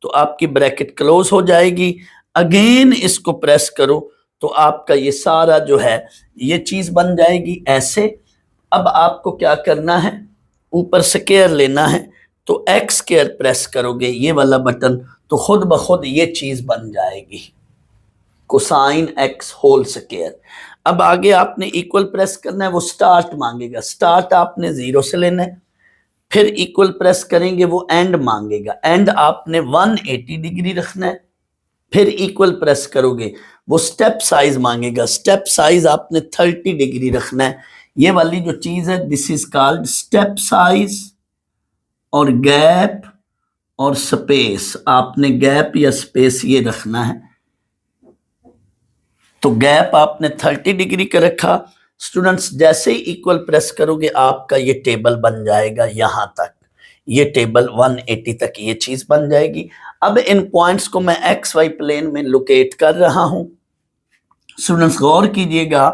तो आपकी ब्रैकेट क्लोज हो जाएगी। अगेन इसको प्रेस करो तो आपका ये सारा जो है ये चीज बन जाएगी ऐसे। अब आपको क्या करना है, ऊपर स्क्वायर लेना है तो एक्स स्क्वायर प्रेस करोगे ये वाला बटन तो खुद ब खुद ये चीज बन जाएगी कोसाइन एक्स होल स्क्वायर। अब आगे आपने इक्वल प्रेस करना है, वो स्टार्ट मांगेगा, स्टार्ट आपने 0 से लेना है। फिर इक्वल प्रेस करेंगे वो एंड मांगेगा, एंड आपने 180 डिग्री रखना है। फिर इक्वल प्रेस करोगे वो स्टेप साइज मांगेगा, स्टेप साइज आपने 30 डिग्री रखना है। ये वाली जो चीज है this is called step size. और गैप और स्पेस, आपने गैप या स्पेस ये रखना है। तो गैप आपने 30 डिग्री का रखा। स्टूडेंट्स जैसे ही इक्वल प्रेस करोगे आपका ये टेबल बन जाएगा, यहां तक ये टेबल 180 तक ये चीज बन जाएगी। अब इन पॉइंट्स को मैं एक्स वाई प्लेन में लोकेट कर रहा हूं। स्टूडेंट्स गौर कीजिएगा,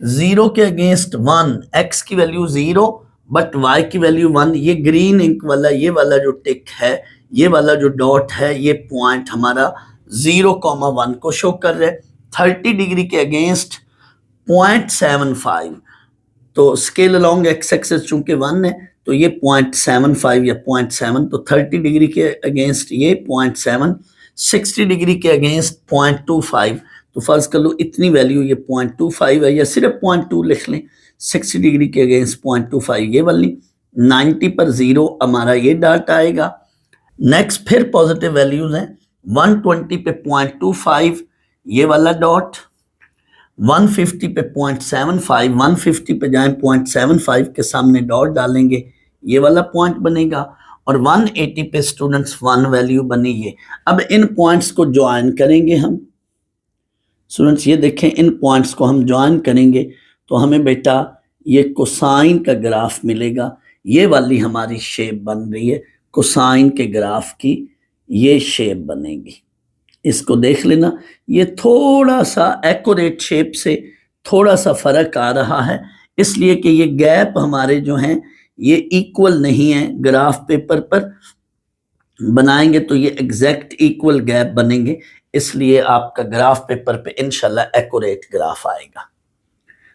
0 के अगेंस्ट 1, एक्स की वैल्यू 0 बट वाई की वैल्यू 1। ये ग्रीन इंक वाला ये वाला जो टिक है, ये वाला जो डॉट है, ये पॉइंट हमारा 0,1 को शो कर रहा है। 30 डिग्री के अगेंस्ट 0.75, तो स्केल अलोंग एक्स एक्सिस चूंकि 1 है तो ये 0.75 या 0.7, तो 30 डिग्री के अगेंस्ट ये 0.7, 60 डिग्री के अगेंस्ट 0.25। तो फर्ज कर लो इतनी वैल्यू ये 0.25 है, या सिर्फ 0.2 लिख लें। 60 डिग्री के अगेंस्ट 0.25 ये वाली, 90 पर 0 हमारा ये डॉट आएगा। नेक्स्ट फिर पॉजिटिव वैल्यूज हैं, 120 पे 0.25 ये वाला डॉट, 150 पे 0.75, 150 पे जाएं 0.75 के सामने डॉट डालेंगे ये वाला पॉइंट बनेगा। और 180 पे स्टूडेंट्स 1 वैल्यू बनी ये। अब इन पॉइंट्स को ज्वाइन करेंगे हम स्टूडेंट्स, ये देखें इन पॉइंट्स को हम ज्वाइन करेंगे तो हमें बेटा ये कोसाइन का ग्राफ मिलेगा। ये वाली हमारी शेप बन रही है, कोसाइन के ग्राफ की ये शेप बनेगी। इसको देख लेना, ये थोड़ा सा एक्यूरेट शेप से थोड़ा सा फर्क आ रहा है, इसलिए कि ये गैप हमारे जो हैं ये इक्वल नहीं है। ग्राफ पेपर पर बनाएंगे तो ये एग्जैक्ट इक्वल गैप बनेंगे, इसलिए आपका ग्राफ पेपर पे इंशाल्लाह एक्यूरेट ग्राफ आएगा।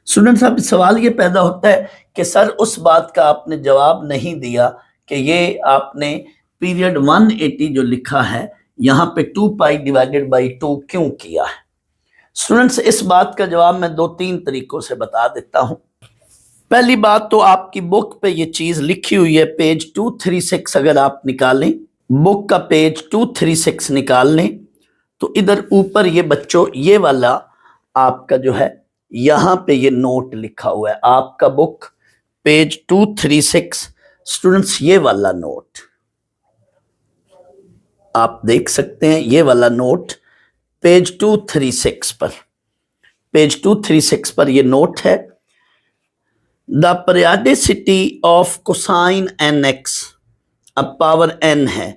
स्टूडेंट्स, अब सवाल ये पैदा होता है कि सर उस बात का आपने जवाब नहीं दिया कि ये आपने पीरियड 180 जो लिखा है यहाँ पे 2 पाई डिवाइडेड बाई 2 क्यों किया है। स्टूडेंट्स, इस बात का जवाब मैं 2-3 तरीकों से बता देता हूं। पहली बात तो आपकी बुक पे ये चीज लिखी हुई है, पेज 236 अगर आप निकालें, बुक का पेज 236 निकाल लें तो इधर ऊपर ये बच्चों ये वाला आपका जो है यहाँ पे ये नोट लिखा हुआ है, आपका बुक पेज 236 स्टूडेंट्स, ये वाला नोट आप देख सकते हैं, ये वाला नोट पेज 236 पर, पेज 236 पर ये नोट है। The periodicity of cosine n x, अब पावर n है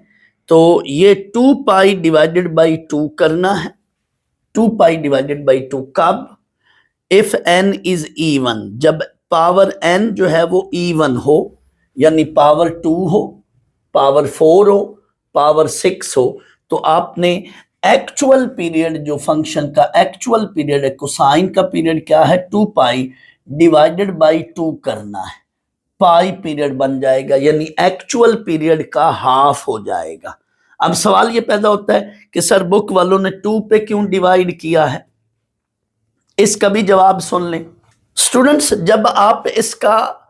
तो ये 2 पाई डिवाइडेड बाई 2 करना है। 2 पाई डिवाइडेड बाई 2 कब? इफ n इज इवन, जब पावर n जो है वो इवन हो, यानी पावर 2 हो, पावर 4 हो, पावर 6 हो, तो आपने एक्चुअल पीरियड जो फंक्शन का एक्चुअल पीरियड है, कोसाइन का पीरियड क्या है 2 पाई डिवाइडेड बाई 2 करना है, पाई पीरियड बन जाएगा, यानी एक्चुअल पीरियड का हाफ हो जाएगा। अब सवाल ये पैदा होता है कि सर बुक वालों ने 2 पे क्यों डिवाइड किया है, इसका भी जवाब सुन लें। स्टूडेंट्स, जब आप इसका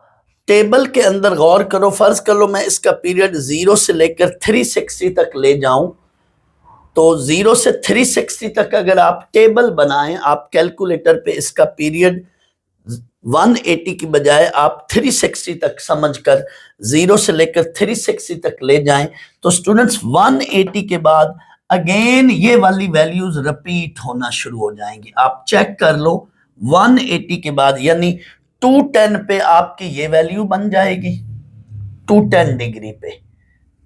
टेबल के अंदर गौर करो, फर्ज कर लो मैं इसका पीरियड 0 से लेकर 360 तक ले जाऊं, तो 0 से 360 तक अगर आप टेबल बनाएं, आप कैलकुलेटर पे इसका पीरियड 180 की बजाय आप 360 तक समझकर 0 से लेकर 360 तक ले जाएं, तो स्टूडेंट्स 180 के बाद अगेन ये वाली वैल्यूज रिपीट होना शुरू हो जाएंगी। आप चेक कर लो 180 के बाद, यानी 210 पे आपकी ये वैल्यू बन जाएगी, 210 डिग्री पे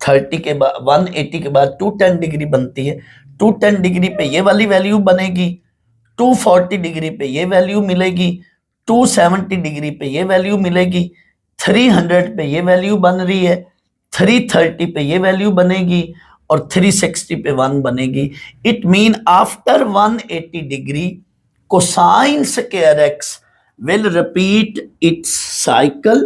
30 के बाद 180 के बाद 210 डिग्री बनती है, 210 डिग्री पे ये वाली वैल्यू बनेगी, 240 डिग्री पे ये वैल्यू मिलेगी, 270 डिग्री पे ये वैल्यू मिलेगी, 300 पे ये वैल्यू बन रही है, 330 पे ये वैल्यू बनेगी और 360 पे 1 बनेगी। It mean after 180 degree cosine square x will repeat its cycle,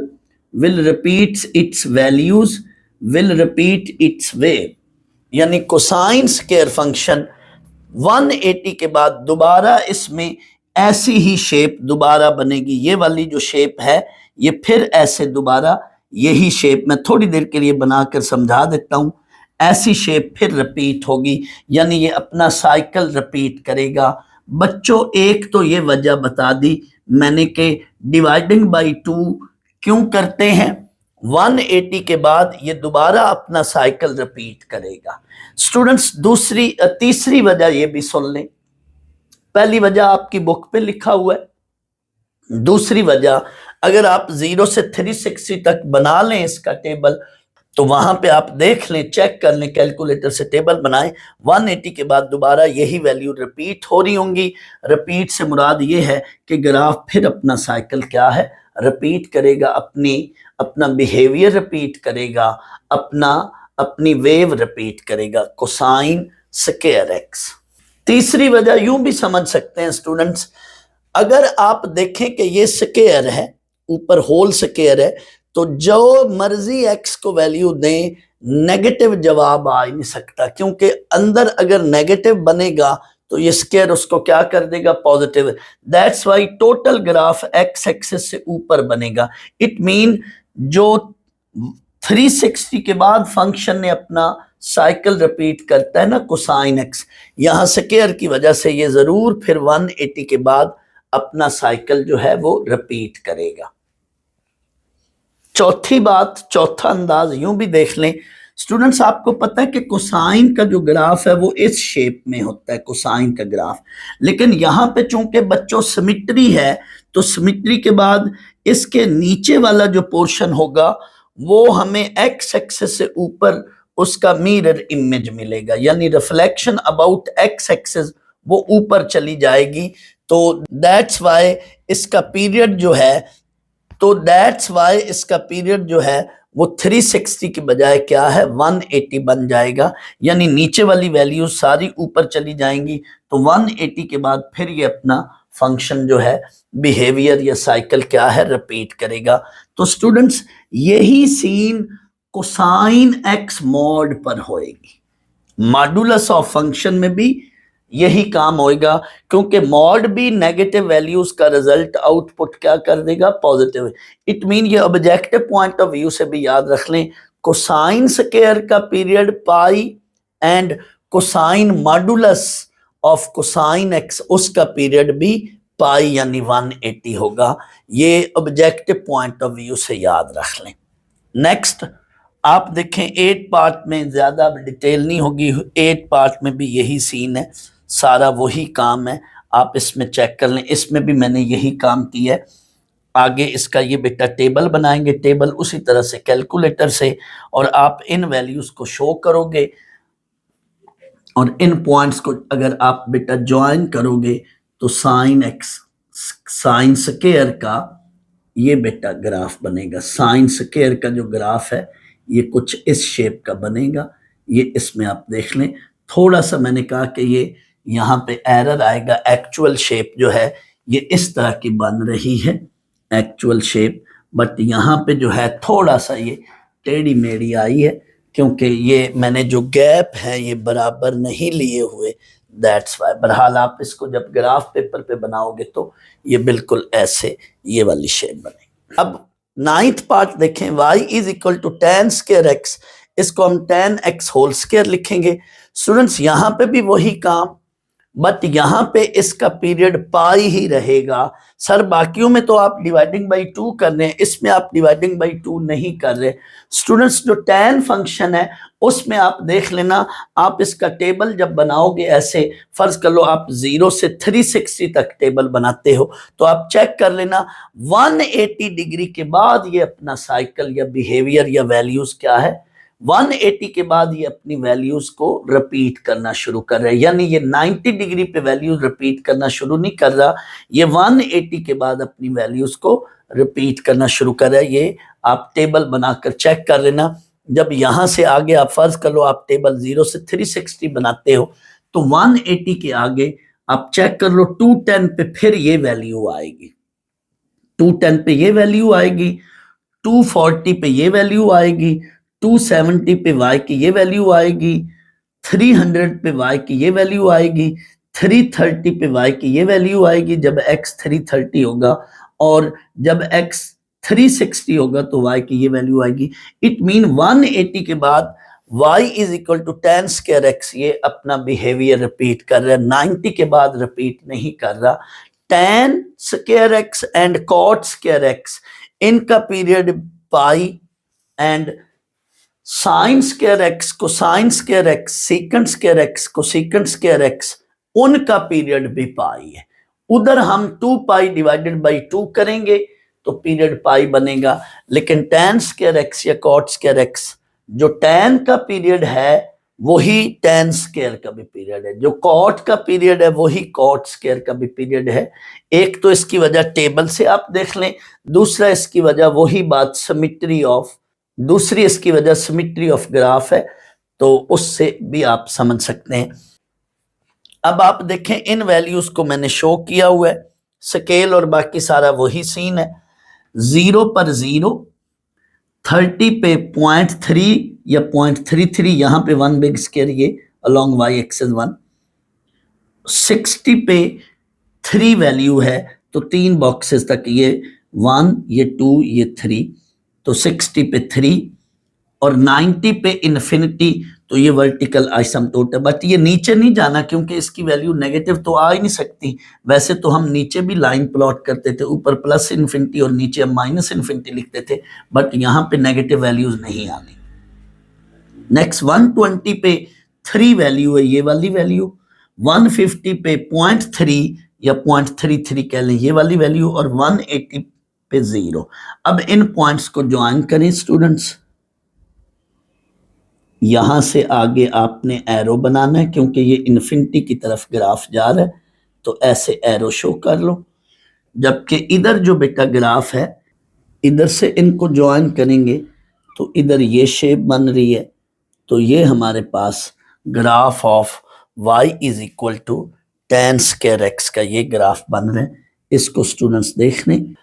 will repeat its values, will repeat its wave, यानी कोसाइन स्क्वायर फंक्शन 180 के बाद दोबारा इसमें ऐसी ही शेप दोबारा बनेगी। ये वाली जो शेप है ये फिर ऐसे दोबारा यही शेप मैं थोड़ी देर के लिए बनाकर समझा देता हूं, ऐसी शेप फिर रिपीट होगी, यानी ये अपना साइकिल रिपीट करेगा। बच्चों, एक तो ये वजह बता दी मैंने कि डिवाइडिंग बाई 2 क्यों करते हैं, 180 के बाद ये दोबारा अपना साइकिल रिपीट करेगा। स्टूडेंट्स, तीसरी वजह ये भी सुन लें। पहली वजह आपकी बुक पे लिखा हुआ है, दूसरी वजह अगर आप 0 से 360 तक बना लें इसका टेबल, तो वहां पे आप देख लें, चेक कर लें, कैलकुलेटर से टेबल बनाएं, 180 के बाद दोबारा यही वैल्यू रिपीट हो रही होंगी। रिपीट से मुराद ये है कि ग्राफ फिर अपना साइकिल क्या है, रिपीट करेगा, अपना बिहेवियर रिपीट करेगा, अपनी वेव रिपीट करेगा, कोसाइन स्क्वायर एक्स। तीसरी वजह यूं भी समझ सकते हैं स्टूडेंट्स, अगर आप देखें कि ये स्क्वायर है, ऊपर होल स्क्वायर है, तो जो मर्जी एक्स को वैल्यू दें नेगेटिव जवाब आ ही नहीं सकता, क्योंकि अंदर अगर नेगेटिव बनेगा तो ये स्क्वायर उसको क्या कर देगा, positive. That's why total graph x axis से ऊपर बनेगा। इट मीन जो 360 के बाद फंक्शन ने अपना साइकिल रिपीट करता है ना कोसाइन एक्स, यहां स्क्वायर की वजह से ये जरूर फिर 180 के बाद अपना साइकिल जो है वो रिपीट करेगा। चौथी बात, चौथा अंदाज यूं भी देख लें स्टूडेंट्स आपको पता है कि कोसाइन का जो ग्राफ है वो इस शेप में होता है, कोसाइन का ग्राफ, लेकिन यहाँ पे चूंकि बच्चों सिमिट्री है तो सिमिट्री के बाद इसके नीचे वाला जो पोर्शन होगा वो हमें एक्स एक्सिस से ऊपर उसका मिरर इमेज मिलेगा, यानी रिफ्लेक्शन अबाउट एक्स एक्सिस वो ऊपर चली जाएगी। तो दैट्स वाई इसका पीरियड जो है वो 360 की बजाय क्या है 180 बन जाएगा, यानी नीचे वाली वैल्यू सारी ऊपर चली जाएंगी। तो 180 के बाद फिर ये अपना फंक्शन जो है बिहेवियर या साइकिल क्या है रिपीट करेगा। तो स्टूडेंट्स यही सीन कोसाइन एक्स मॉड पर होएगी, मॉडुलस ऑफ फंक्शन में भी यही काम होएगा, क्योंकि मॉड भी नेगेटिव वैल्यूज का रिजल्ट आउटपुट क्या कर देगा पॉजिटिव। इट मीन ये ऑब्जेक्टिव पॉइंट ऑफ व्यू से भी याद रख लें, कोसाइन स्क्वायर का period pi and cosine modulus of cosine x उसका पीरियड भी पाई यानी 180 होगा। ये ऑब्जेक्टिव पॉइंट ऑफ व्यू से याद रख लें। नेक्स्ट आप देखें 8 पार्ट में, ज्यादा डिटेल नहीं होगी, 8 पार्ट में भी यही सीन है, सारा वही काम है, आप इसमें चेक कर लें। इसमें भी मैंने यही काम किया है। आगे इसका ये बेटा टेबल बनाएंगे, टेबल उसी तरह से कैलकुलेटर से, और आप इन वैल्यूज को शो करोगे और इन पॉइंट्स को अगर आप बेटा ज्वाइन करोगे तो साइन एक्स साइन स्क्वायर का ये बेटा ग्राफ बनेगा। साइन स्क्वायर का जो ग्राफ है ये कुछ इस शेप का बनेगा। ये इसमें आप देख लें, थोड़ा सा मैंने कहा कि ये यहाँ पे एरर आएगा, एक्चुअल शेप जो है ये इस तरह की बन रही है एक्चुअल शेप, बट यहाँ पे जो है थोड़ा सा ये टेढ़ी मेढ़ी आई है, क्योंकि ये मैंने जो गैप है ये बराबर नहीं लिए हुए, दैट्स वाई। बहरहाल आप इसको जब ग्राफ पेपर पे बनाओगे तो ये बिल्कुल ऐसे ये वाली शेप बनेगी। अब 9th पार्ट देखें, y is equal to tan square x, इसको हम tan x होल स्क्वायर लिखेंगे। स्टूडेंट्स यहाँ पे भी वही काम, बट यहाँ पे इसका पीरियड पाई ही रहेगा। सर बाकियों में तो आप डिवाइडिंग बाई 2 कर रहे हैं, इसमें आप डिवाइडिंग बाई 2 नहीं कर रहे। स्टूडेंट्स जो tan फंक्शन है उसमें आप देख लेना, आप इसका टेबल जब बनाओगे ऐसे, फर्ज कर लो आप 0 से 360 तक टेबल बनाते हो, तो आप चेक कर लेना 180 डिग्री के बाद ये अपना साइकिल या बिहेवियर या वैल्यूज क्या है 180 के बाद ये अपनी वैल्यूज को रिपीट करना शुरू कर रहा है, यानी ये 90 डिग्री पे वैल्यूज रिपीट करना शुरू नहीं कर रहा, ये 180 के बाद अपनी वैल्यूज को रिपीट करना शुरू कर रहा है। ये आप टेबल बनाकर चेक कर लेना। जब यहां से आगे आप फर्ज कर लो आप टेबल 0 से 360 बनाते हो, तो 180 के आगे आप चेक कर लो 210 पे फिर ये वैल्यू आएगी, 210 पे ये वैल्यू आएगी, 240 पे ये वैल्यू आएगी, 270 पे y की ये वैल्यू आएगी, 300 पे y की ये वैल्यू आएगी, 330 पे y की ये वैल्यू आएगी जब x 330 होगा, और जब x 360 होगा तो y की ये वैल्यू आएगी। इट मीन 180 के बाद y is equal to tan square x ये अपना बिहेवियर रिपीट कर रहा है, 90 के बाद रिपीट नहीं कर रहा। tan square x and cot square x इनका period pi and sine square x को sine square x second square x को सेकंड स्क्वायर एक्स उनका पीरियड भी पाई है। उधर हम 2 पाई डिवाइडेड बाई 2 करेंगे तो पीरियड पाई बनेगा, लेकिन tan स्क्वायर एक्स या cot स्क्वायर एक्स जो tan का पीरियड है वही tan स्क्वायर का भी पीरियड है, जो cot का पीरियड है वही cot स्क्वायर का भी पीरियड है। एक तो इसकी वजह टेबल से आप देख लें, दूसरा इसकी वजह वही बात दूसरी इसकी वजह सिमिट्री ऑफ ग्राफ है, तो उससे भी आप समझ सकते हैं। अब आप देखें इन वैल्यूज को मैंने शो किया हुआ है, स्केल और बाकी सारा वही सीन है। 0 पर 0, 30 पे 0.3 या 0.33, यहाँ पे 1 बिग स्क्वायर ये अलोंग y एक्सिस 1, 60 पे 3 वैल्यू है तो 3 बॉक्सेस तक ये 1 ये 2 ये 3, तो 60 पे 3, और 90 पे इन्फिनिटी तो ये वर्टिकल आइसमटोट है, बट ये नीचे नहीं जाना क्योंकि इसकी वैल्यू नेगेटिव तो आ ही नहीं सकती। वैसे तो हम नीचे भी लाइन प्लॉट करते थे, ऊपर प्लस इन्फिनिटी और नीचे हम माइनस इन्फिनिटी लिखते थे, बट यहाँ पे नेगेटिव वैल्यूज नहीं आनी। नेक्स्ट 120 पे 3 वैल्यू है, ये वाली वैल्यू, 150 पे 0.3 या 0.33 कह लें ये वाली वैल्यू, और 180 पे 0। अब इन पॉइंट्स को ज्वाइन करें स्टूडेंट्स। यहां से आगे आपने एरो बनाना है क्योंकि ये इन्फिनिटी की तरफ ग्राफ जा रहा है, तो ऐसे एरो शो कर लो। जबकि इधर जो बेटा ग्राफ है, इधर से इनको ज्वाइन करेंगे तो इधर ये शेप बन रही है, तो ये हमारे पास graph of y is equal to tan square x का ये ग्राफ बन रहा है। इसको स्टूडेंट्स देख लें।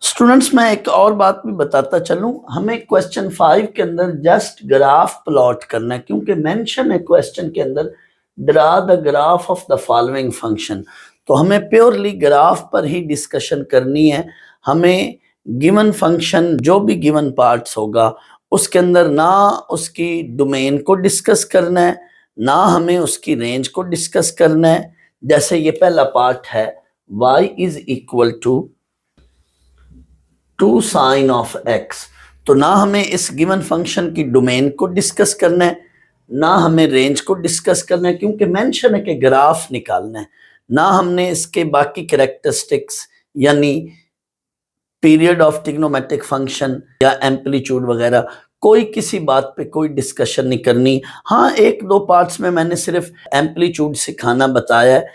स्टूडेंट्स मैं एक और बात भी बताता चलूं, हमें क्वेश्चन 5 के अंदर जस्ट ग्राफ प्लॉट करना है, क्योंकि मेंशन है क्वेश्चन के अंदर draw the graph of the following function, तो हमें प्योरली ग्राफ पर ही डिस्कशन करनी है। हमें गिवन फंक्शन जो भी गिवन पार्ट्स होगा उसके अंदर ना उसकी डोमेन को डिस्कस करना है, ना हमें उसकी रेंज को डिस्कस करना है। जैसे ये पहला पार्ट है y is equal to 2 sine of x, तो ना हमें इस गिवन फंक्शन की डोमेन को डिस्कस करना है, ना हमें रेंज को डिस्कस करना है, क्योंकि मेंशन है कि ग्राफ निकालना है। ना हमने इसके बाकी कैरेक्टरिस्टिक्स यानी पीरियड ऑफ ट्रिग्नोमेट्रिक फंक्शन या एम्पलीट्यूड वगैरह कोई किसी बात पे कोई डिस्कशन नहीं करनी। हाँ, एक दो पार्ट्स में मैंने सिर्फ एम्पलीट्यूड सिखाना बताया है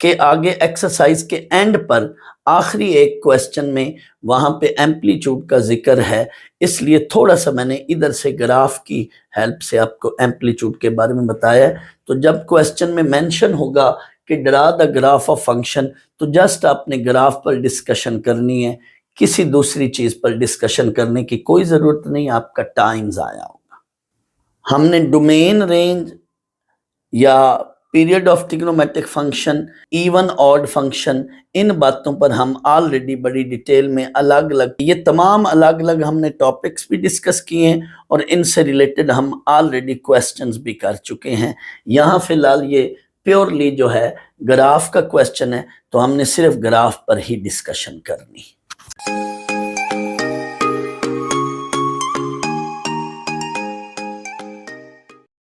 कि आगे एक्सरसाइज के एंड पर आखिरी एक क्वेश्चन में वहां पे एम्पलीट्यूड का जिक्र है, इसलिए थोड़ा सा मैंने इधर से ग्राफ की हेल्प से आपको एम्पलीट्यूड के बारे में बताया है। तो जब क्वेश्चन में मेंशन होगा कि draw the graph of function, तो जस्ट आपने ग्राफ पर डिस्कशन करनी है, किसी दूसरी चीज पर डिस्कशन करने की कोई जरूरत नहीं, आपका टाइम जाया होगा। हमने डोमेन, रेंज या period of trigonometric function, even odd function, इन बातों पर हम ऑलरेडी बड़ी डिटेल में अलग अलग ये तमाम अलग अलग हमने टॉपिक्स भी डिस्कस किए हैं और इनसे रिलेटेड हम ऑलरेडी क्वेश्चंस भी कर चुके हैं। यहाँ फिलहाल ये प्योरली जो है ग्राफ का क्वेश्चन है, तो हमने सिर्फ ग्राफ पर ही डिस्कशन करनी।